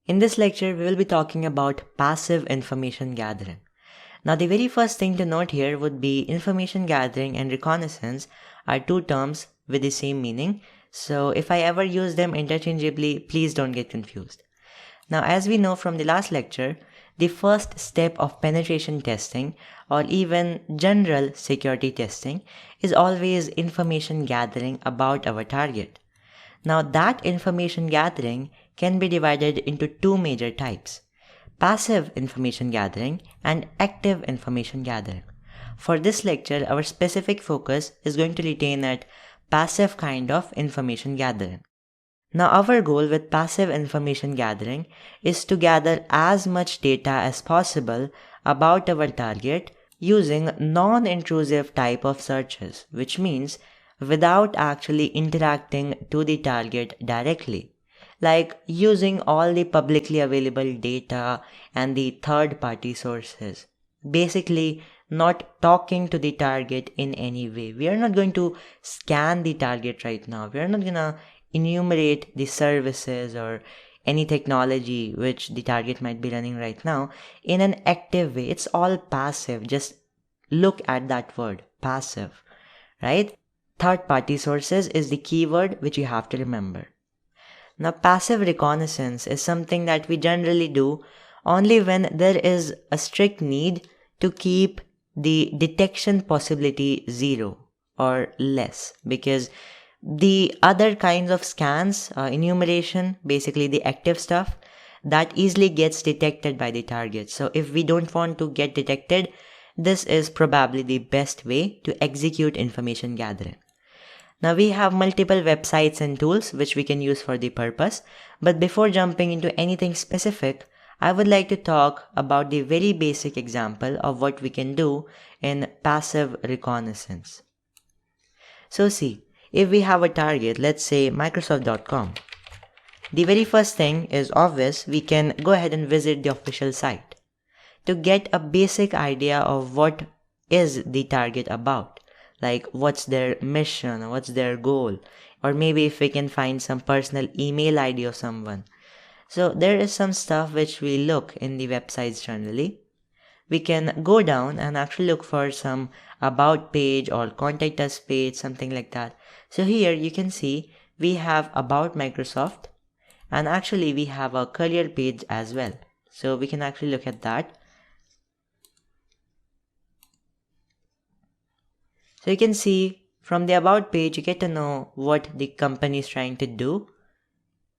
In this lecture, we will be talking about passive information gathering. Now, the very first thing to note here would be information gathering and reconnaissance are two terms with the same meaning. So if I ever use them interchangeably, please don't get confused. Now, as we know from the last lecture, the first step of penetration testing or even general security testing is always information gathering about our target. Now, that information gathering can be divided into two major types: passive information gathering and active information gathering. For this lecture, our specific focus is going to retain at passive kind of information gathering. Now, our goal with passive information gathering is to gather as much data as possible about our target using non-intrusive type of searches, which means without actually interacting to the target directly, like using all the publicly available data and the third-party sources. Basically, not talking to the target in any way. We are not going to scan the target right now. We are not going to enumerate the services or any technology which the target might be running right now in an active way. It's all passive. Just look at that word, passive, right? Third-party sources is the keyword which you have to remember. Now, passive reconnaissance is something that we generally do only when there is a strict need to keep the detection possibility 0 or less, because the other kinds of scans, enumeration, basically the active stuff, that easily gets detected by the target. So if we don't want to get detected, this is probably the best way to execute information gathering. Now, we have multiple websites and tools which we can use for the purpose, but before jumping into anything specific, I would like to talk about the very basic example of what we can do in passive reconnaissance. So see, if we have a target, let's say Microsoft.com, the very first thing is obvious. We can go ahead and visit the official site to get a basic idea of what is the target about. Like what's their mission, what's their goal, or maybe if we can find some personal email ID of someone. So there is some stuff which we look in the websites generally. We can go down and actually look for some about page or contact us page, something like that. So here you can see we have about Microsoft, and actually we have a career page as well. So we can actually look at that. So you can see from the about page, you get to know what the company is trying to do,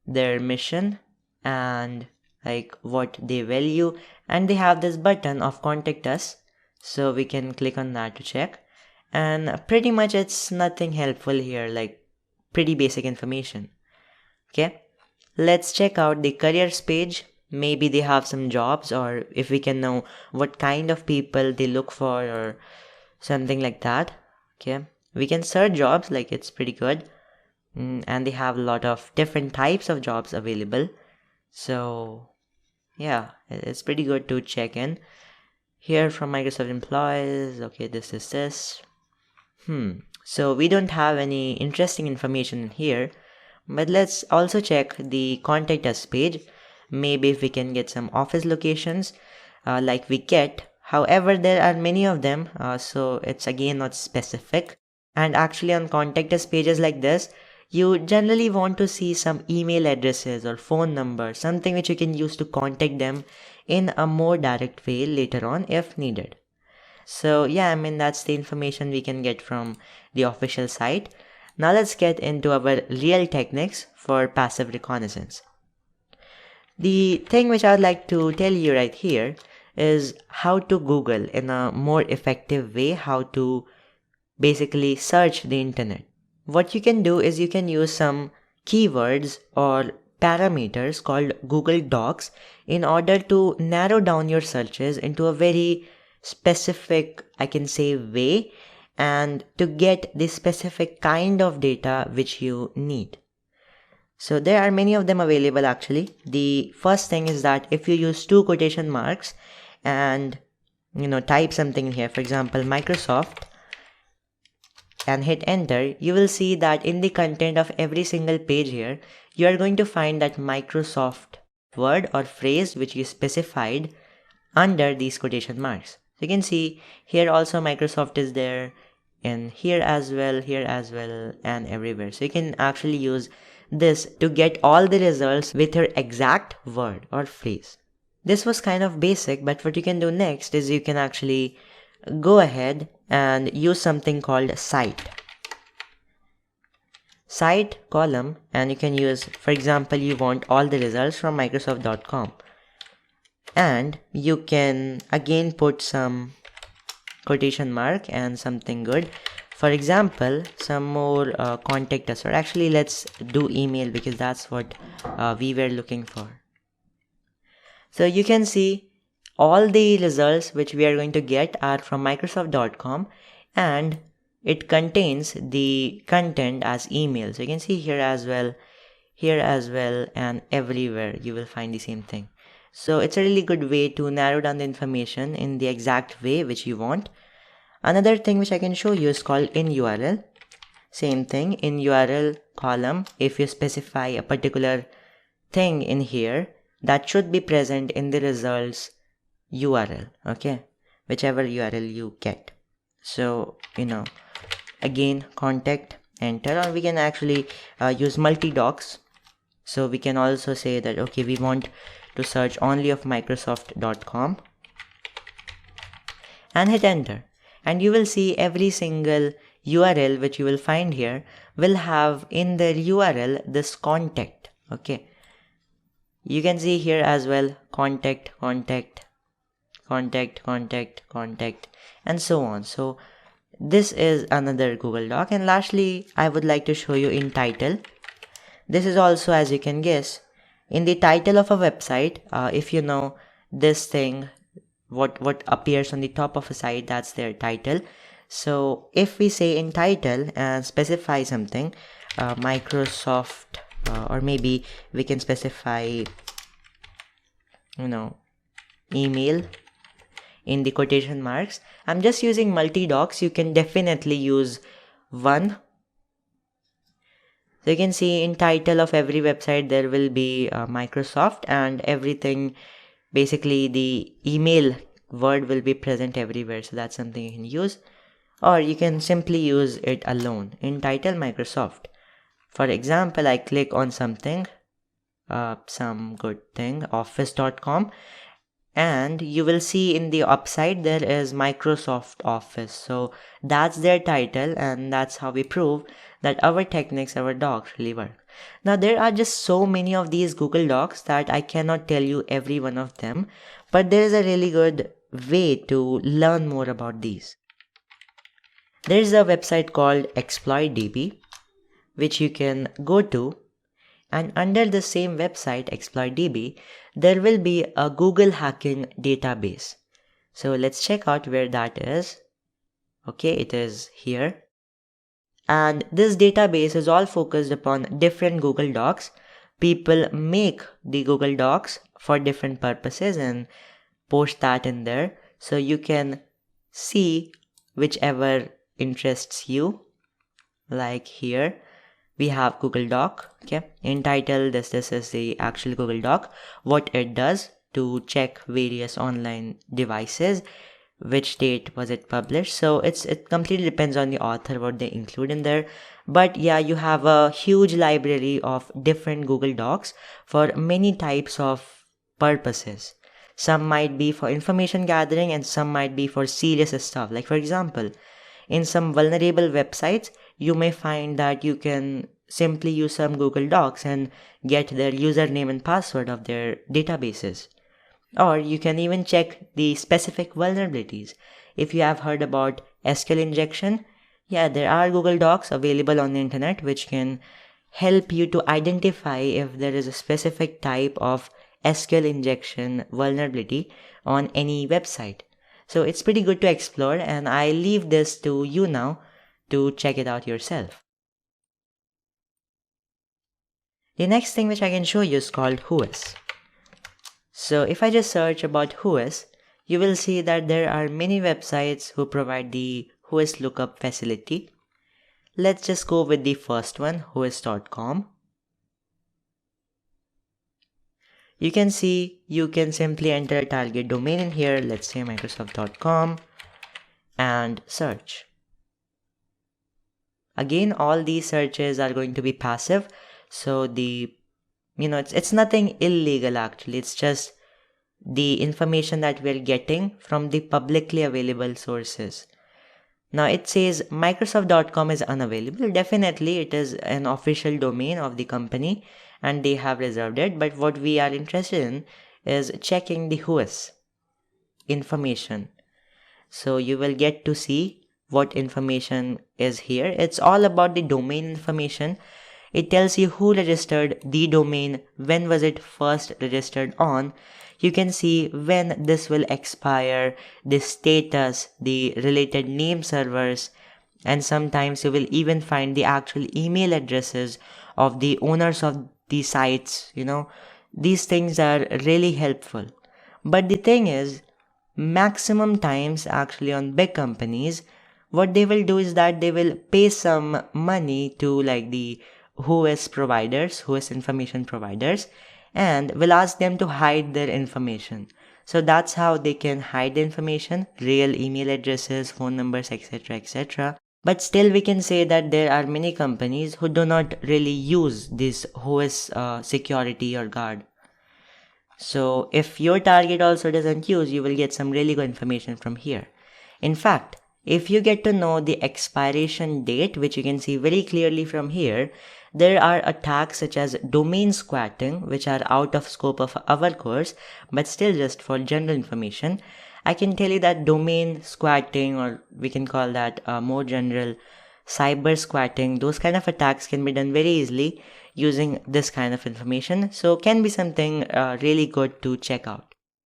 their mission, and like what they value. And they have this button of contact us. So we can click on that to check. And pretty much it's nothing helpful here, like pretty basic information. Okay. Let's check out the careers page. Maybe they have some jobs, or if we can know what kind of people they look for or something like that. Okay, we can search jobs, like it's pretty good, and they have a lot of different types of jobs available. So yeah, it's pretty good to check in. Here from Microsoft employees, okay, this is this. So we don't have any interesting information in here, but let's also check the contact us page. Maybe if we can get some office locations like we get. However, there are many of them, so it's again not specific. And actually on contact us pages like this, you generally want to see some email addresses or phone number, something which you can use to contact them in a more direct way later on if needed. So yeah, I mean that's the information we can get from the official site. Now let's get into our real techniques for passive reconnaissance. The thing which I would like to tell you right here is how to Google in a more effective way, how to basically search the internet. What you can do is you can use some keywords or parameters called Google Docs in order to narrow down your searches into a very specific, I can say, way, and to get the specific kind of data which you need. So there are many of them available actually. The first thing is that if you use 2 quotation marks and type something in here, for example Microsoft, and hit enter, you will see that in the content of every single page here, you are going to find that Microsoft word or phrase which you specified under these quotation marks. So you can see here also Microsoft is there, and here as well, and everywhere. So you can actually use this to get all the results with your exact word or phrase. This was kind of basic, but what you can do next is you can actually go ahead and use something called cite column, and you can use, for example, you want all the results from Microsoft.com, and you can again put some quotation mark and something good. For example, some more contact us, or actually let's do email because that's what we were looking for. So you can see all the results which we are going to get are from Microsoft.com, and it contains the content as email. So you can see here as well, and everywhere you will find the same thing. So it's a really good way to narrow down the information in the exact way which you want. Another thing which I can show you is called in URL. Same thing, in URL column, if you specify a particular thing in here, that should be present in the results URL, okay, whichever URL you get. So, again, contact, enter, or we can actually use multi-docs. So we can also say that, okay, we want to search only of Microsoft.com and hit enter. And you will see every single URL which you will find here will have in their URL this contact, okay. You can see here as well, contact, and so on. So this is another Google Doc. And lastly, I would like to show you in title. This is also, as you can guess, in the title of a website. If you know this thing, what appears on the top of a site, that's their title. So if we say in title and specify something, Microsoft, or maybe we can specify, email in the quotation marks. I'm just using multi-docs. You can definitely use one. So you can see in title of every website there will be Microsoft, and everything, basically the email word will be present everywhere. So that's something you can use, or you can simply use it alone in title Microsoft. For example, I click on something, some good thing, office.com, and you will see in the upside there is Microsoft Office. So that's their title, and that's how we prove that our techniques, our docs really work. Now there are just so many of these Google Docs that I cannot tell you every one of them, but there is a really good way to learn more about these. There is a website called ExploitDB which you can go to, and under the same website ExploitDB there will be a Google hacking database. So let's check out where that is. Okay, it is here. And this database is all focused upon different Google Docs. People make the Google Docs for different purposes and post that in there. So you can see whichever interests you. Like here we have Google Doc, okay. In title, this is the actual Google Doc, what it does to check various online devices, which date was it published. So it completely depends on the author what they include in there. But yeah, you have a huge library of different Google Docs for many types of purposes. Some might be for information gathering and some might be for serious stuff. Like for example, in some vulnerable websites, you may find that you can simply use some Google Docs and get their username and password of their databases. Or you can even check the specific vulnerabilities. If you have heard about SQL injection, yeah, there are Google Docs available on the internet which can help you to identify if there is a specific type of SQL injection vulnerability on any website. So it's pretty good to explore, and I leave this to you now to check it out yourself. The next thing which I can show you is called Whois. So if I just search about Whois, you will see that there are many websites who provide the Whois lookup facility. Let's just go with the first one, whois.com. you can see you can simply enter a target domain in here, let's say microsoft.com, and search. Again, all these searches are going to be passive, so it's nothing illegal actually, it's just the information that we're getting from the publicly available sources. Now it says Microsoft.com is unavailable. Definitely it is an official domain of the company and they have reserved it, but what we are interested in is checking the whois information. So you will get to see what information is here. It's all about the domain information. It tells you who registered the domain, when was it first registered on. You can see when this will expire, the status, the related name servers, and sometimes you will even find the actual email addresses of the owners of the sites. These things are really helpful. But the thing is, maximum times actually on big companies, what they will do is that they will pay some money to like the whois information providers, and will ask them to hide their information. So that's how they can hide the information, real email addresses, phone numbers, etc., etc. But still we can say that there are many companies who do not really use this whois security or guard. So if your target also doesn't use, you will get some really good information from here. In fact, if you get to know the expiration date, which you can see very clearly from here, there are attacks such as domain squatting, which are out of scope of our course, but still just for general information. I can tell you that domain squatting, or we can call that more general cyber squatting, those kind of attacks can be done very easily using this kind of information. So can be something really good to check out.